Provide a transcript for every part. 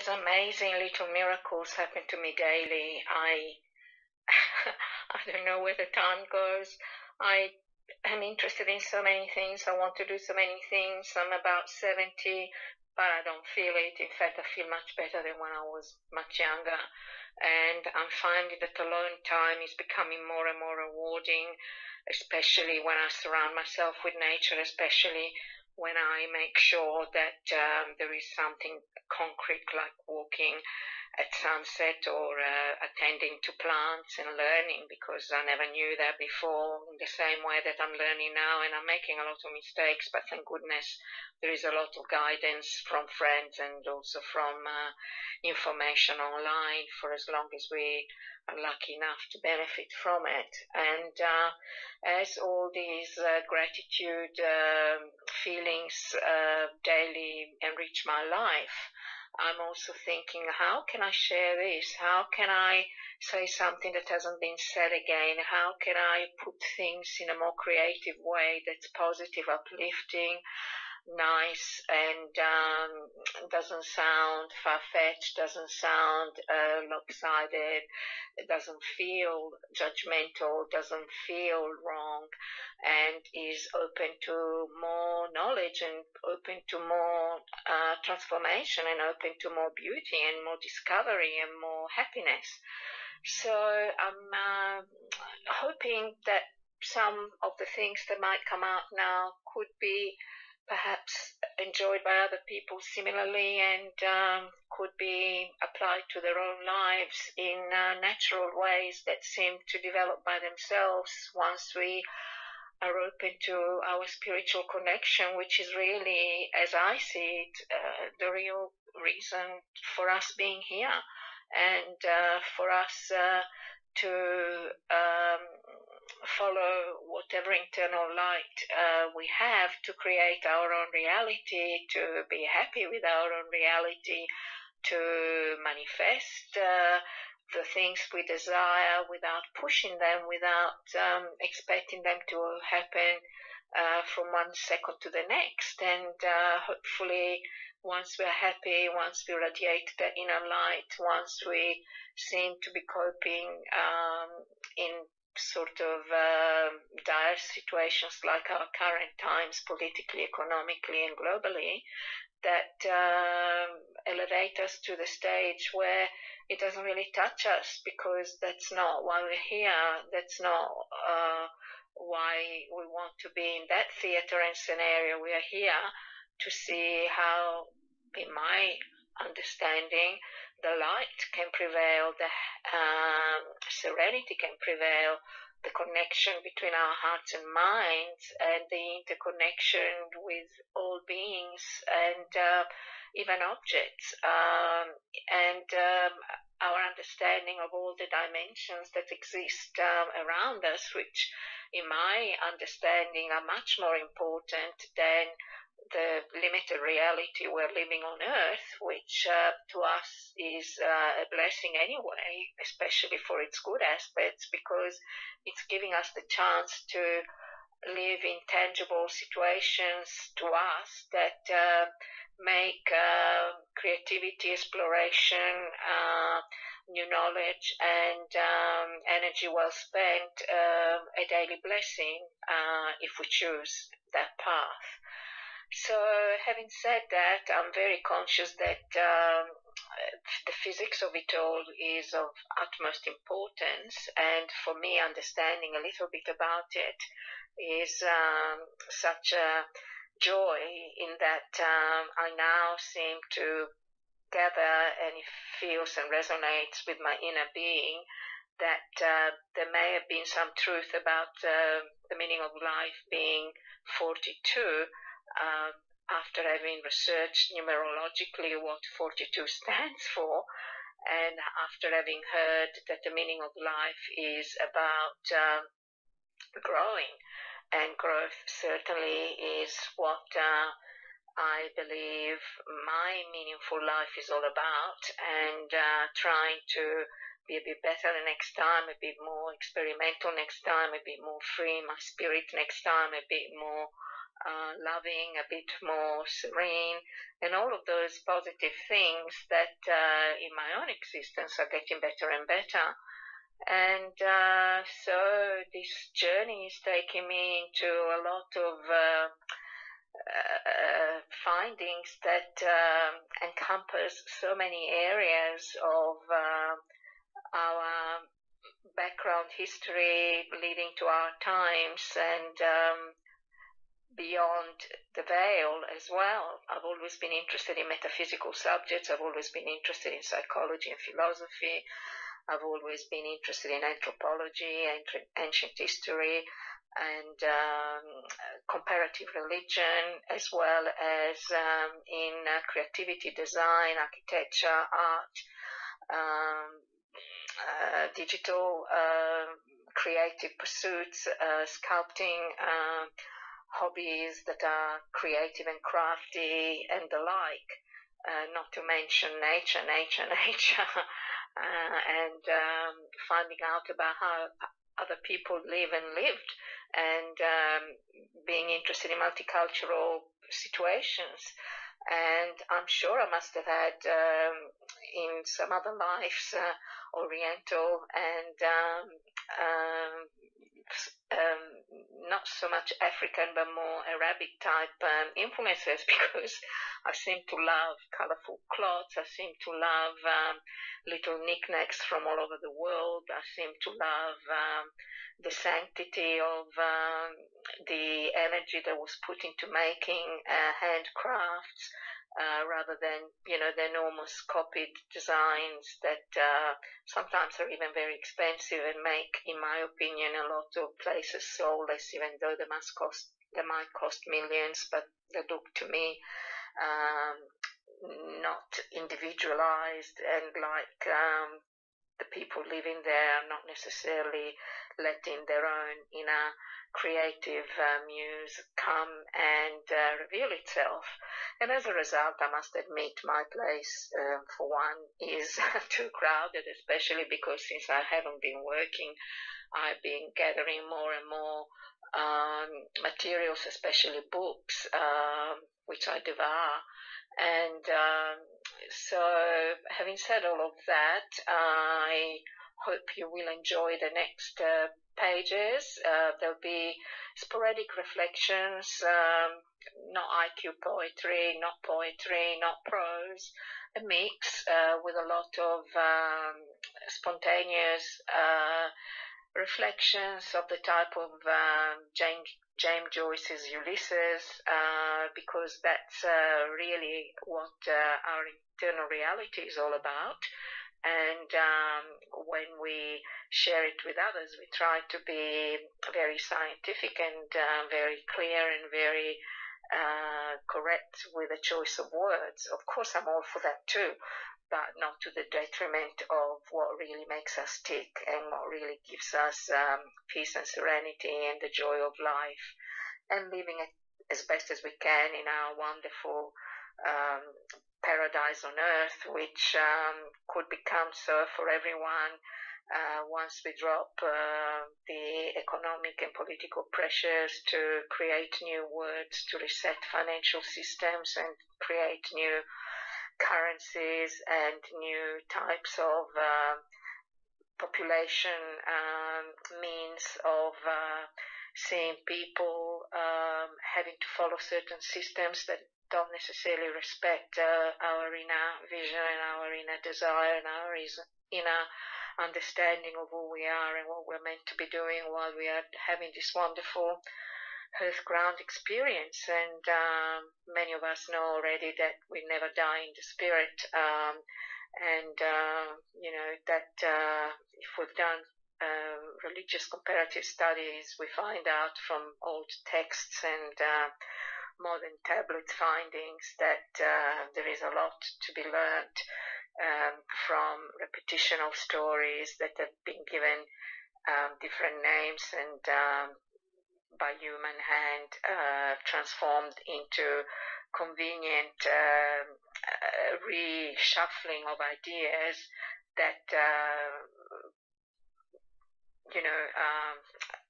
There's amazing little miracles happen to me daily. I don't know where the time goes. I am interested in so many things. I want to do so many things. I'm about 70, but I don't feel it. In fact, I feel much better than when I was much younger. And I'm finding that alone time is becoming more and more rewarding, especially when I surround myself with nature, especially when I make sure that there is something concrete like walking at sunset or attending to plants and learning, because I never knew that before in the same way that I'm learning now, and I'm making a lot of mistakes, but thank goodness there is a lot of guidance from friends and also from information online for as long as we are lucky enough to benefit from it. And as all these gratitude feelings daily enrich my life, I'm also thinking, how can I share this? How can I say something that hasn't been said again? How can I put things in a more creative way that's positive, uplifting, nice, and doesn't sound far-fetched, doesn't sound lopsided, it doesn't feel judgmental, doesn't feel wrong, and is open to more knowledge and open to more transformation and open to more beauty and more discovery and more happiness. So I'm hoping that some of the things that might come out now could be perhaps enjoyed by other people similarly, and could be applied to their own lives in natural ways that seem to develop by themselves once we are open to our spiritual connection, which is really, as I see it, the real reason for us being here, and for us to follow whatever internal light we have to create our own reality, to be happy with our own reality, to manifest the things we desire without pushing them, without expecting them to happen from one second to the next. And hopefully once we're happy, once we radiate the inner light, once we seem to be coping in sort of dire situations like our current times, politically, economically, and globally, that elevate us to the stage where it doesn't really touch us, because that's not why we're here. That's not why we want to be in that theater and scenario. We are here to see how, in my understanding, the light can prevail, the serenity can prevail, the connection between our hearts and minds, and the interconnection with all beings and even objects, and our understanding of all the dimensions that exist around us, which, in my understanding, are much more important than the limited reality we're living on Earth, which to us is a blessing anyway, especially for its good aspects, because it's giving us the chance to live in tangible situations to us that make creativity, exploration, new knowledge, and energy well spent a daily blessing if we choose that path. So, having said that, I'm very conscious that the physics of it all is of utmost importance, and for me, understanding a little bit about it is such a joy, in that I now seem to gather, and it feels and resonates with my inner being, that there may have been some truth about the meaning of life being 42, after having researched numerologically what 42 stands for, and after having heard that the meaning of life is about growing, and growth certainly is what I believe my meaningful life is all about, and trying to be a bit better the next time, a bit more experimental next time, a bit more free in my spirit next time, a bit more loving, a bit more serene, and all of those positive things that in my own existence are getting better and better. And so this journey is taking me into a lot of findings that encompass so many areas of our background history leading to our times, and beyond the veil as well. I've always been interested in metaphysical subjects. I've always been interested in psychology and philosophy. I've always been interested in anthropology, ancient history, and comparative religion, as well as in creativity, design, architecture, art, digital creative pursuits, sculpting, hobbies that are creative and crafty and the like, not to mention nature, and finding out about how other people live and lived, and being interested in multicultural situations. And I'm sure I must have had in some other lives Oriental and not so much African but more Arabic type influences, because I seem to love colorful clothes. I seem to love little knickknacks from all over the world. I seem to love the sanctity of the energy that was put into making handcrafts, rather than, the enormous copied designs that sometimes are even very expensive and make, in my opinion, a lot of places soulless, even though they might cost millions, but they look to me not individualized, and like the people living there are not necessarily letting their own inner creative muse come and reveal itself. And as a result, I must admit, my place, for one, is too crowded, especially because since I haven't been working, I've been gathering more and more materials, especially books, which I devour. And so, having said all of that, I hope you will enjoy the next pages. There'll be sporadic reflections, not IQ poetry, not prose, a mix with a lot of spontaneous reflections of the type of James Joyce's Ulysses, because that's really what our internal reality is all about. And when we share it with others, we try to be very scientific and very clear and very correct with the choice of words. Of course, I'm all for that too, but not to the detriment of what really makes us tick and what really gives us peace and serenity and the joy of life, and living it as best as we can in our wonderful paradise on earth, which could become so for everyone once we drop the economic and political pressures to create new words, to reset financial systems and create new currencies and new types of population means of seeing people having to follow certain systems that don't necessarily respect our inner vision and our inner desire and our inner understanding of who we are and what we're meant to be doing while we are having this wonderful earth ground experience. And many of us know already that we never die in the spirit, and that if we've done religious comparative studies, we find out from old texts and modern tablet findings that there is a lot to be learned from repetition of stories that have been given different names and by human hand transformed into convenient reshuffling of ideas that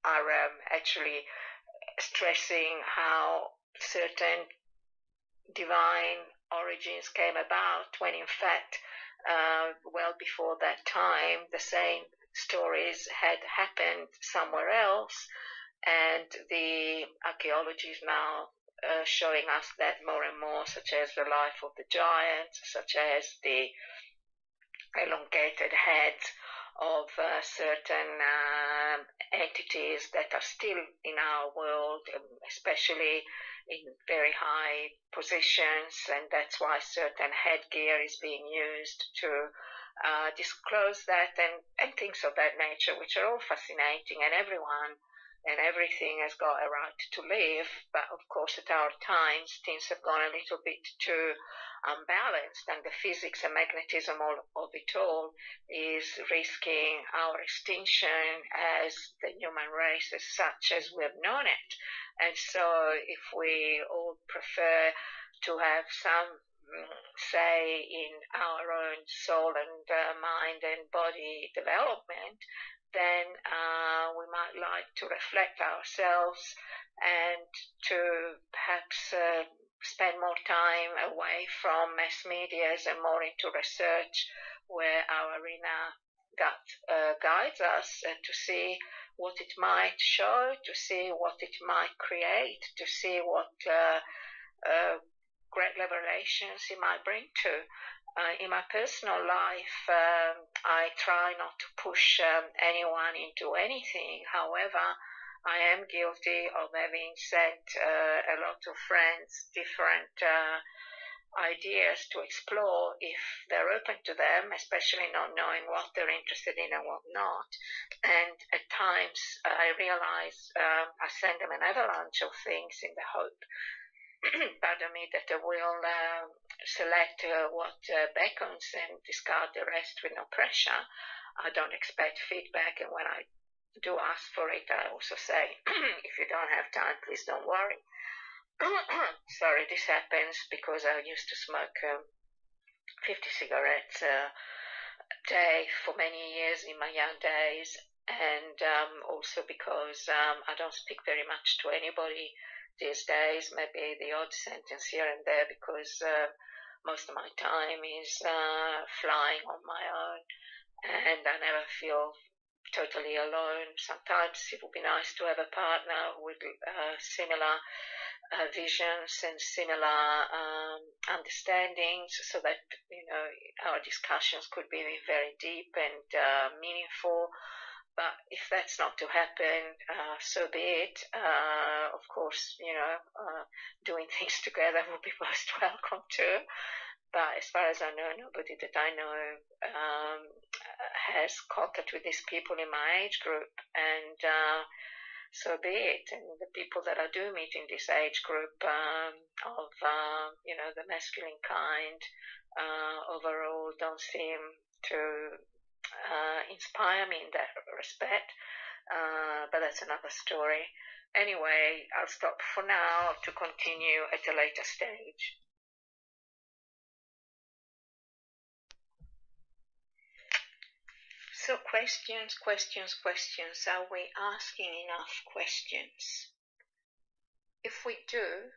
are actually stressing how certain divine origins came about, when in fact, well before that time, the same stories had happened somewhere else, and the archaeology is now showing us that more and more, such as the life of the giants, such as the elongated heads of certain entities that are still in our world, especially in very high positions, and that's why certain headgear is being used to disclose that, and things of that nature, which are all fascinating, and everyone and everything has got a right to live. But of course, at our times, things have gone a little bit too unbalanced, and the physics and magnetism of it all is risking our extinction as the human race, as such as we have known it. And so if we all prefer to have some say in our own soul and mind and body development, then we might like to reflect ourselves and to perhaps spend more time away from mass medias and more into research, where our arena guides us, to see what it might show, to see what it might create, to see what great revelations it might bring to. In my personal life, I try not to push anyone into anything. However, I am guilty of having sent a lot of friends different ideas to explore if they're open to them, especially not knowing what they're interested in and what not. And at times I realize I send them an avalanche of things in the hope pardon me, that I will select what beckons and discard the rest with no pressure. I don't expect feedback, and when I do ask for it, I also say, if you don't have time, please don't worry. Sorry, this happens because I used to smoke 50 cigarettes a day for many years in my young days, and also because I don't speak very much to anybody these days, maybe the odd sentence here and there, because most of my time is flying on my own, and I never feel totally alone. Sometimes it would be nice to have a partner with similar visions and similar understandings, so that our discussions could be very deep and meaningful. But if that's not to happen, so be it. Of course, doing things together will be most welcome too. But as far as I know, nobody that I know has contact with these people in my age group, and so be it. And the people that I do meet in this age group of the masculine kind overall don't seem to inspire me in that respect, but that's another story. Anyway, I'll stop for now to continue at a later stage. So questions. Are we asking enough questions? If we do,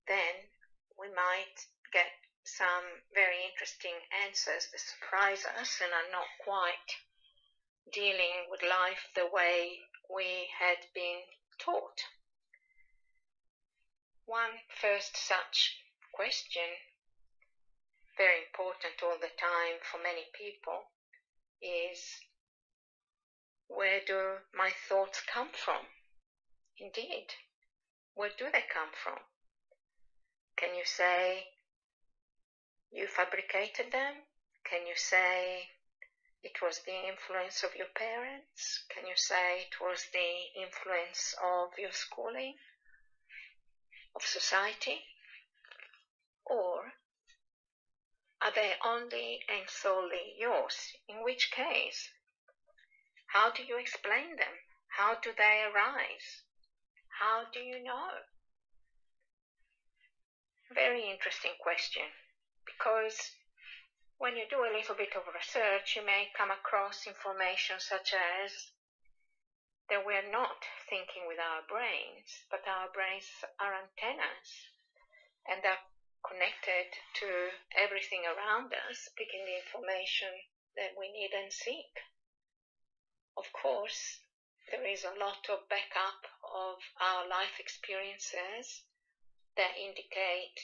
then we might get some very interesting answers that surprise us and are not quite dealing with life the way we had been taught. One first such question, very important all the time for many people, is, where do my thoughts come from? Indeed, where do they come from? Can you say you fabricated them? Can you say it was the influence of your parents? Can you say it was the influence of your schooling, of society? Or are they only and solely yours? In which case, how do you explain them? How do they arise? How do you know? Very interesting question, because when you do a little bit of research, you may come across information such as that we're not thinking with our brains, but our brains are antennas and are connected to everything around us, picking the information that we need and seek. Of course, there is a lot of backup of our life experiences that indicate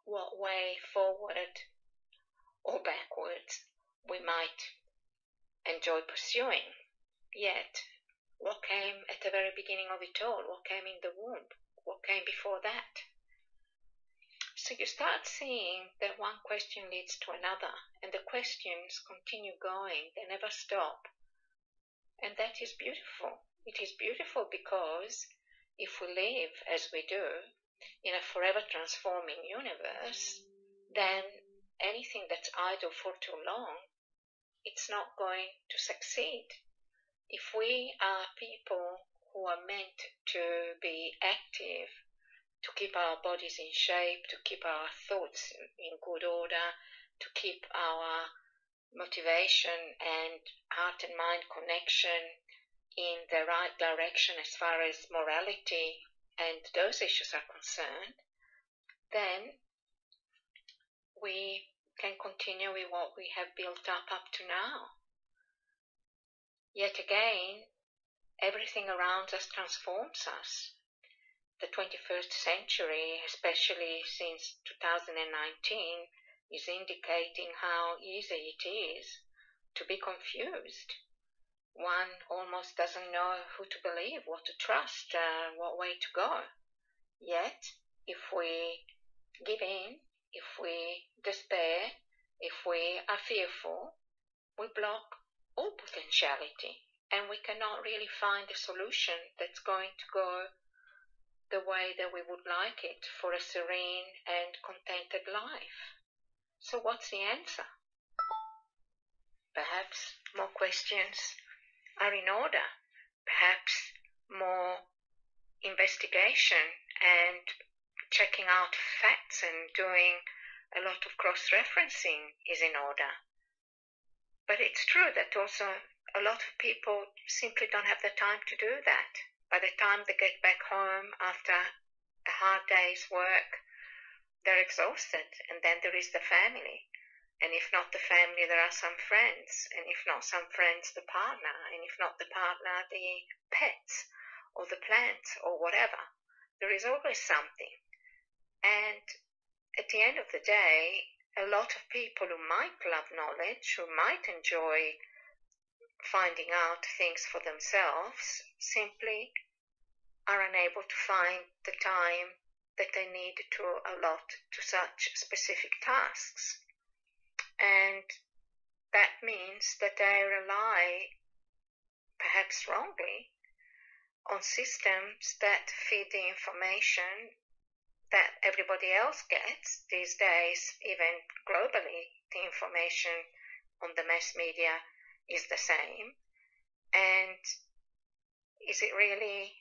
what way forward or backwards we might enjoy pursuing. Yet, what came at the very beginning of it all? What came in the womb? What came before that? So you start seeing that one question leads to another, and the questions continue going, they never stop. And that is beautiful. It is beautiful because if we live as we do in a forever transforming universe, then anything that's idle for too long, it's not going to succeed. If we are people who are meant to be active, to keep our bodies in shape, to keep our thoughts in good order, to keep our motivation and heart and mind connection in the right direction as far as morality and those issues are concerned, then we can continue with what we have built up to now. Yet again, everything around us transforms us. The 21st century, especially since 2019, is indicating how easy it is to be confused. One almost doesn't know who to believe, what to trust, what way to go. Yet, if we give in, if we despair, if we are fearful, we block all potentiality, and we cannot really find a solution that's going to go the way that we would like it for a serene and contented life. So what's the answer? Perhaps more questions are in order. Perhaps more investigation and checking out facts and doing a lot of cross-referencing is in order. But it's true that also a lot of people simply don't have the time to do that. By the time they get back home after a hard day's work, they're exhausted, and then there is the family. And if not the family, there are some friends, and if not some friends, the partner, and if not the partner, the pets, or the plants, or whatever. There is always something. And at the end of the day, a lot of people who might love knowledge, who might enjoy finding out things for themselves, simply are unable to find the time that they need to allot to such specific tasks. And that means that they rely, perhaps wrongly, on systems that feed the information that everybody else gets these days. Even globally, the information on the mass media is the same. And is it really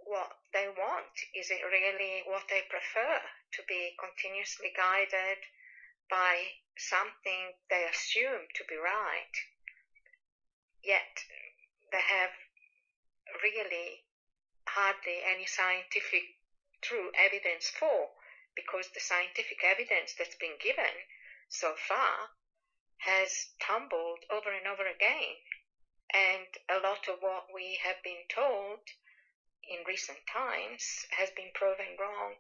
what they want? Is it really what they prefer, to be continuously guided by something they assume to be right, yet they have really hardly any scientific true evidence for, because the scientific evidence that's been given so far has tumbled over and over again, and a lot of what we have been told in recent times has been proven wrong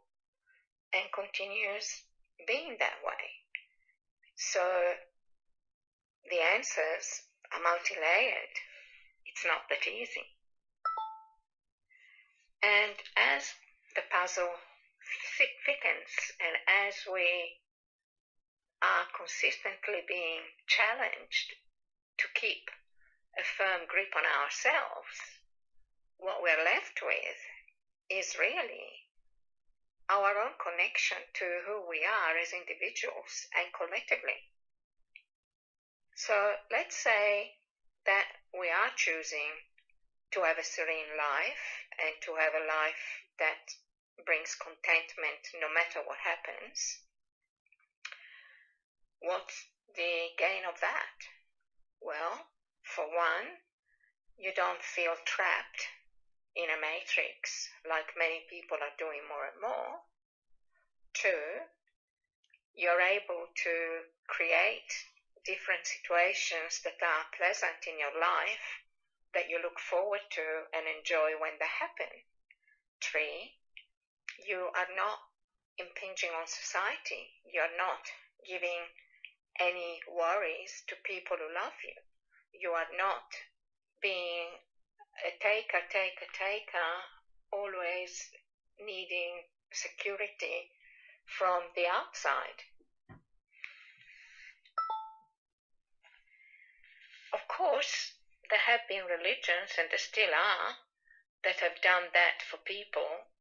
and continues being that way. So the answers are multi-layered. It's not that easy. And as the puzzle thickens, and as we are consistently being challenged to keep a firm grip on ourselves, what we're left with is really our own connection to who we are as individuals and collectively. So let's say that we are choosing to have a serene life and to have a life that brings contentment no matter what happens. What's the gain of that? Well, for one, You don't feel trapped in a matrix like many people are doing more and more. 2, you're able to create different situations that are pleasant in your life that you look forward to and enjoy when they happen. 3, you are not impinging on society. You're not giving any worries to people who love you. You are not being a taker, always needing security from the outside. Of course, there have been religions, and there still are, that have done that for people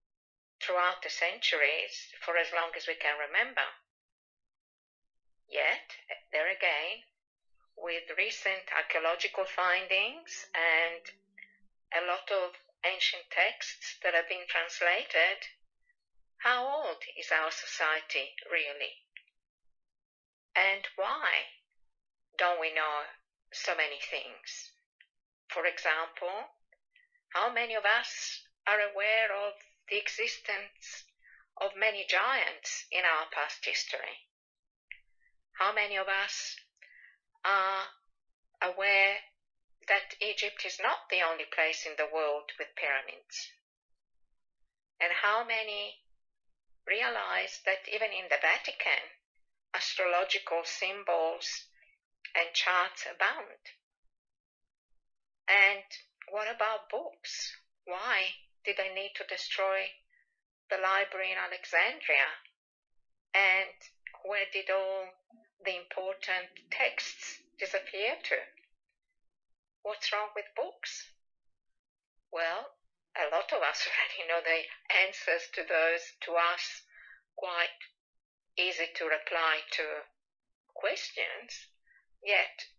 throughout the centuries for as long as we can remember. Yet, there again, with recent archaeological findings and a lot of ancient texts that have been translated, how old is our society really? And why don't we know so many things? For example, how many of us are aware of the existence of many giants in our past history? How many of us are aware that Egypt is not the only place in the world with pyramids? And how many realize that even in the Vatican, astrological symbols and charts abound? And what about books? Why did they need to destroy the library in Alexandria? And where did all the important texts disappear to? What's wrong with books? Well, a lot of us already know the answers to those, to us, quite easy to reply to questions, yet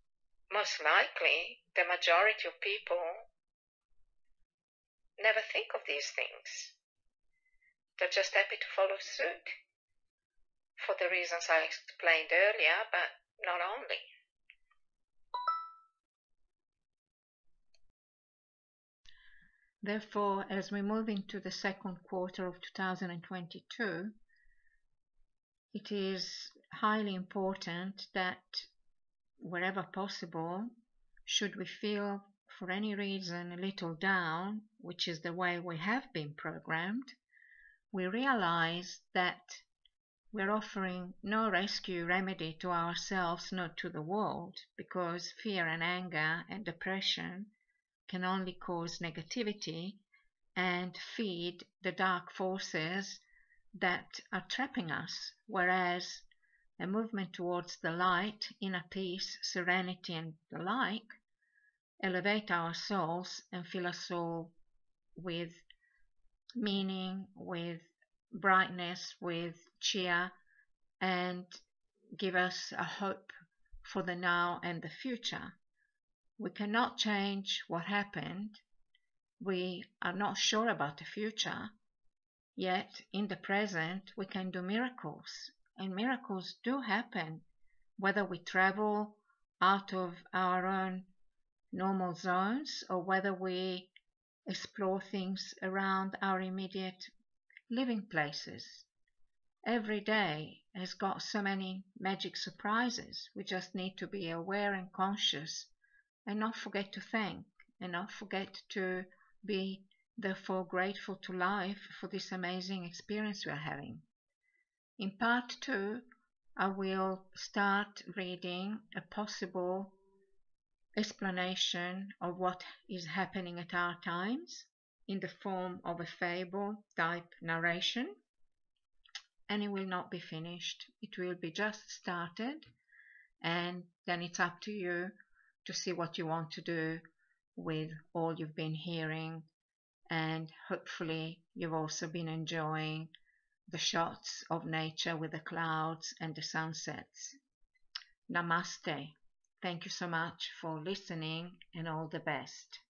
most likely the majority of people never think of these things. They're just happy to follow suit for the reasons I explained earlier, but not only. Therefore, as we move into the second quarter of 2022, it is highly important that wherever possible, should we feel for any reason a little down, which is the way we have been programmed, we realize that we're offering no rescue remedy to ourselves, not to the world, because fear and anger and depression can only cause negativity and feed the dark forces that are trapping us, whereas a movement towards the light, inner peace, serenity, and the like elevate our souls and fill us all with meaning, with brightness, with cheer, and give us a hope for the now and the future. We cannot change what happened. We are not sure about the future, yet in the present we can do miracles, and miracles do happen, whether we travel out of our own normal zones or whether we explore things around our immediate living places. Every day has got so many magic surprises. We just need to be aware and conscious and not forget to thank and not forget to be therefore grateful to life for this amazing experience we are having. In part 2, I will start reading a possible explanation of what is happening at our times in the form of a fable type narration, and it will not be finished. It will be just started, and then it's up to you to see what you want to do with all you've been hearing, and hopefully you've also been enjoying the shots of nature with the clouds and the sunsets. Namaste. Thank you so much for listening, and all the best.